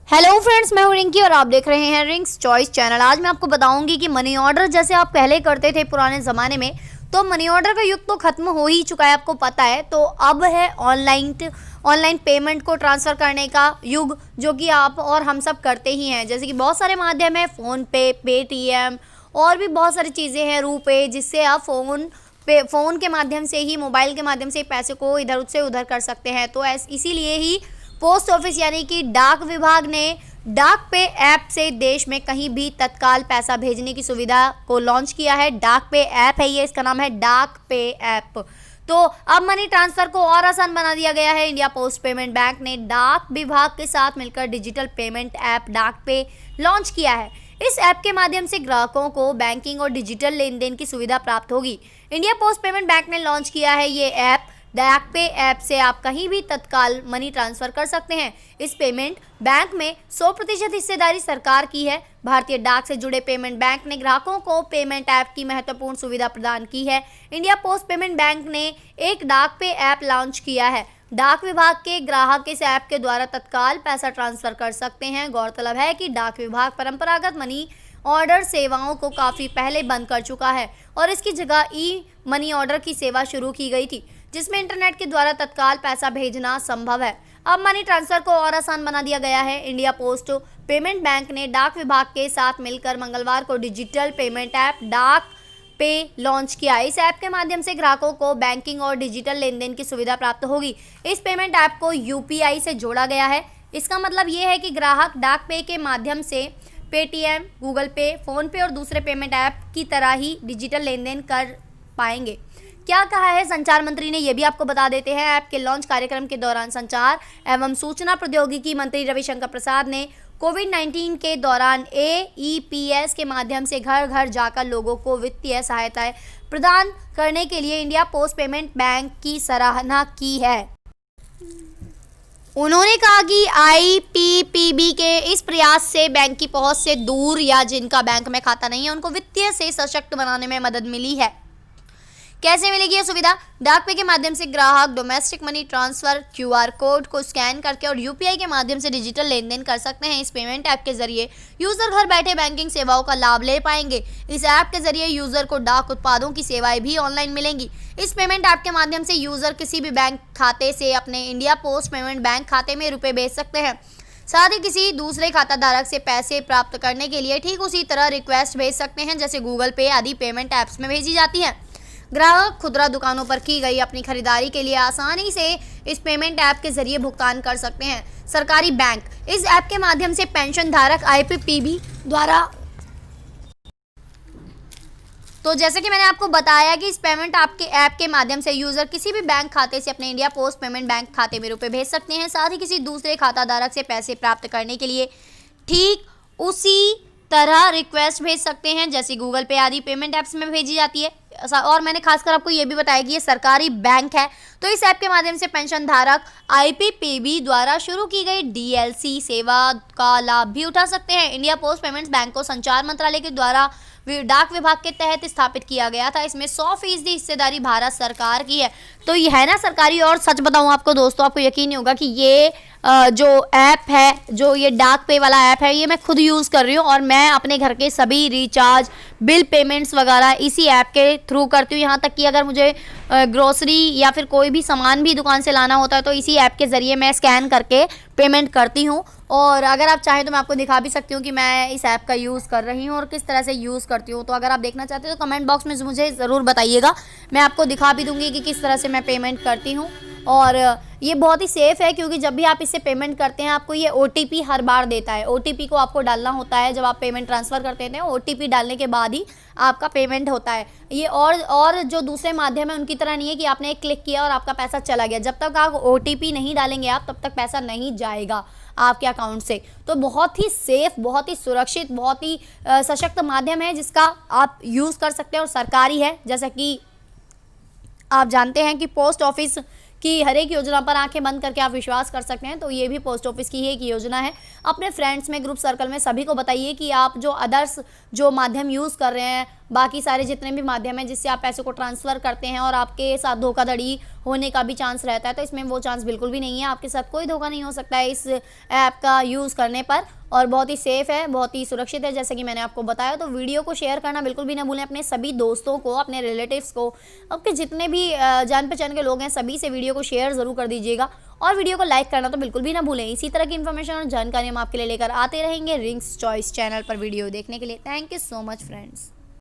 Hello friends, मैं हूं रिंकी और आप देख रहे हैं रिंक्स चॉइस चैनल। आज मैं आपको बताऊंगी कि मनी ऑर्डर जैसे आप पहले करते थे पुराने ज़माने में, तो मनी ऑर्डर का युग तो खत्म हो ही चुका है, आपको पता है। तो अब है ऑनलाइन पेमेंट को ट्रांसफ़र करने का युग, जो कि आप और हम सब करते ही हैं। जैसे कि बहुत सारे माध्यम है, फ़ोनपे, पेटीएम और भी बहुत सारी चीज़ें हैं, रूपे, जिससे आप फ़ोन के माध्यम से ही, मोबाइल के माध्यम से पैसे को इधर से उधर कर सकते हैं। तो इसीलिए ही पोस्ट ऑफिस यानी कि डाक विभाग ने डाक पे ऐप से देश में कहीं भी तत्काल पैसा भेजने की सुविधा को लॉन्च किया है। डाक पे ऐप है ये, इसका नाम है डाक पे ऐप। तो अब मनी ट्रांसफ़र को और आसान बना दिया गया है। इंडिया पोस्ट पेमेंट बैंक ने डाक विभाग के साथ मिलकर डिजिटल पेमेंट ऐप डाक पे लॉन्च किया है। इस ऐप के माध्यम से ग्राहकों को बैंकिंग और डिजिटल लेन देन की सुविधा प्राप्त होगी। इंडिया पोस्ट पेमेंट बैंक ने लॉन्च किया है ये ऐप। डाक पे ऐप से आप कहीं भी तत्काल मनी ट्रांसफ़र कर सकते हैं। इस पेमेंट बैंक में 100% हिस्सेदारी सरकार की है। भारतीय डाक से जुड़े पेमेंट बैंक ने ग्राहकों को पेमेंट ऐप की महत्वपूर्ण सुविधा प्रदान की है। इंडिया पोस्ट पेमेंट बैंक ने एक डाक पे ऐप लॉन्च किया है। डाक विभाग के ग्राहक इस ऐप के द्वारा तत्काल पैसा ट्रांसफ़र कर सकते हैं। गौरतलब है कि डाक विभाग परंपरागत मनी ऑर्डर सेवाओं को काफ़ी पहले बंद कर चुका है और इसकी जगह ई मनी ऑर्डर की सेवा शुरू की गई थी, जिसमें इंटरनेट के द्वारा तत्काल पैसा भेजना संभव है। अब मनी ट्रांसफ़र को और आसान बना दिया गया है। इंडिया पोस्ट पेमेंट बैंक ने डाक विभाग के साथ मिलकर मंगलवार को डिजिटल पेमेंट ऐप डाक पे लॉन्च किया। इस ऐप के माध्यम से ग्राहकों को बैंकिंग और डिजिटल लेन देन की सुविधा प्राप्त होगी। इस पेमेंट ऐप को यूपीआई से जोड़ा गया है। इसका मतलब ये है कि ग्राहक डाक पे के माध्यम से पेटीएम, गूगल पे, फ़ोनपे और दूसरे पेमेंट ऐप की तरह ही डिजिटल लेन देन कर पाएंगे। क्या कहा है संचार मंत्री ने, ये भी आपको बता देते हैं। ऐप के लॉन्च कार्यक्रम के दौरान संचार एवं सूचना प्रौद्योगिकी मंत्री रविशंकर प्रसाद ने कोविड-19 के दौरान एईपीएस के माध्यम से घर घर जाकर लोगों को वित्तीय सहायता प्रदान करने के लिए इंडिया पोस्ट पेमेंट बैंक की सराहना की है। उन्होंने कहा कि आईपीपीबी के इस प्रयास से बैंक की पहुंच से दूर या जिनका बैंक में खाता नहीं है, उनको वित्तीय से सशक्त बनाने में मदद मिली है। कैसे मिलेगी ये सुविधा? डाक पे के माध्यम से ग्राहक domestic money transfer QR code को स्कैन करके और यूपीआई के माध्यम से डिजिटल लेन देन कर सकते हैं। इस पेमेंट ऐप के जरिए यूज़र घर बैठे बैंकिंग सेवाओं का लाभ ले पाएंगे। इस ऐप के जरिए यूज़र को डाक उत्पादों की सेवाएं भी ऑनलाइन मिलेंगी। इस पेमेंट ऐप के माध्यम से यूज़र किसी भी बैंक खाते से अपने इंडिया पोस्ट पेमेंट बैंक खाते में रुपये भेज सकते हैं। साथ ही किसी दूसरे खाता धारक से पैसे प्राप्त करने के लिए ठीक उसी तरह रिक्वेस्ट भेज सकते हैं जैसे गूगल पे आदि पेमेंट ऐप्स में भेजी जाती है। ग्राहक खुदरा दुकानों पर की गई अपनी खरीदारी के लिए आसानी से इस पेमेंट ऐप के जरिए भुगतान कर सकते हैं। सरकारी बैंक इस ऐप के माध्यम से पेंशन धारक आईपीपीबी द्वारा, तो जैसे कि मैंने आपको बताया कि इस पेमेंट ऐप के माध्यम से यूज़र किसी भी बैंक खाते से अपने इंडिया पोस्ट पेमेंट बैंक खाते में रुपए भेज सकते हैं। साथ ही किसी दूसरे खाता धारक से पैसे प्राप्त करने के लिए ठीक उसी तरह रिक्वेस्ट भेज सकते हैं जैसे गूगल पे आदि पेमेंट ऐप्स में भेजी जाती है। और मैंने खासकर आपको ये भी बताया कि ये सरकारी बैंक है। तो इस ऐप के माध्यम से पेंशन धारक आईपीपीबी द्वारा शुरू की गई डीएलसी सेवा का लाभ भी उठा सकते हैं। इंडिया पोस्ट पेमेंट्स बैंक को संचार मंत्रालय के द्वारा डाक विभाग के तहत स्थापित किया गया था। इसमें 100% हिस्सेदारी भारत सरकार की है। तो ये है ना सरकारी। और सच बताऊं आपको दोस्तों, आपको यकीन नहीं होगा कि ये जो ऐप है, जो ये डाक पे वाला ऐप है, ये मैं खुद यूज़ कर रही हूँ और मैं अपने घर के सभी रिचार्ज, बिल पेमेंट्स वगैरह इसी ऐप के थ्रू करती हूँ। यहाँ तक कि अगर मुझे ग्रोसरी या फिर कोई भी सामान भी दुकान से लाना होता है तो इसी ऐप के ज़रिए मैं स्कैन करके पेमेंट करती हूँ। और अगर आप चाहें तो मैं आपको दिखा भी सकती हूँ कि मैं इस ऐप का यूज़ कर रही हूँ और किस तरह से यूज़ करती हूँ। तो अगर आप देखना चाहते हो तो कमेंट बॉक्स में मुझे ज़रूर बताइएगा, मैं आपको दिखा भी दूँगी कि किस तरह से मैं पेमेंट करती हूँ। और ये बहुत ही सेफ़ है क्योंकि जब भी आप इससे पेमेंट करते हैं आपको ये ओटीपी हर बार देता है। ओटीपी को आपको डालना होता है जब आप पेमेंट ट्रांसफ़र करते हैं, ओटीपी डालने के बाद ही आपका पेमेंट होता है। ये और जो दूसरे माध्यम है उनकी तरह नहीं है कि आपने एक क्लिक किया और आपका पैसा चला गया। जब तक आप ओटीपी नहीं डालेंगे आप, तब तक पैसा नहीं जाएगा आपके अकाउंट से। तो बहुत ही सेफ़, बहुत ही सुरक्षित, बहुत ही सशक्त माध्यम है जिसका आप यूज़ कर सकते हैं और सरकारी है। जैसा कि आप जानते हैं कि पोस्ट ऑफिस कि हर एक योजना पर आंखें बंद करके आप विश्वास कर सकते हैं, तो ये भी पोस्ट ऑफिस की ही एक योजना है। अपने फ्रेंड्स में, ग्रुप सर्कल में सभी को बताइए कि आप जो अदर्स जो माध्यम यूज़ कर रहे हैं, बाकी सारे जितने भी माध्यम हैं जिससे आप पैसे को ट्रांसफ़र करते हैं और आपके साथ धोखाधड़ी होने का भी चांस रहता है, तो इसमें वो चांस बिल्कुल भी नहीं है। आपके साथ कोई धोखा नहीं हो सकता है इस ऐप का यूज़ करने पर, और बहुत ही सेफ़ है, बहुत ही सुरक्षित है, जैसे कि मैंने आपको बताया। तो वीडियो को शेयर करना बिल्कुल भी ना भूलें अपने सभी दोस्तों को, अपने रिलेटिव्स को, आपके जितने भी जान पहचान के लोग हैं सभी से वीडियो को शेयर ज़रूर कर दीजिएगा, और वीडियो को लाइक करना तो बिल्कुल भी ना भूलें। इसी तरह की इन्फॉर्मेशन और जानकारी हम आपके लिए लेकर आते रहेंगे रिंग्स चॉइस चैनल पर वीडियो देखने के लिए। Thank you so much friends.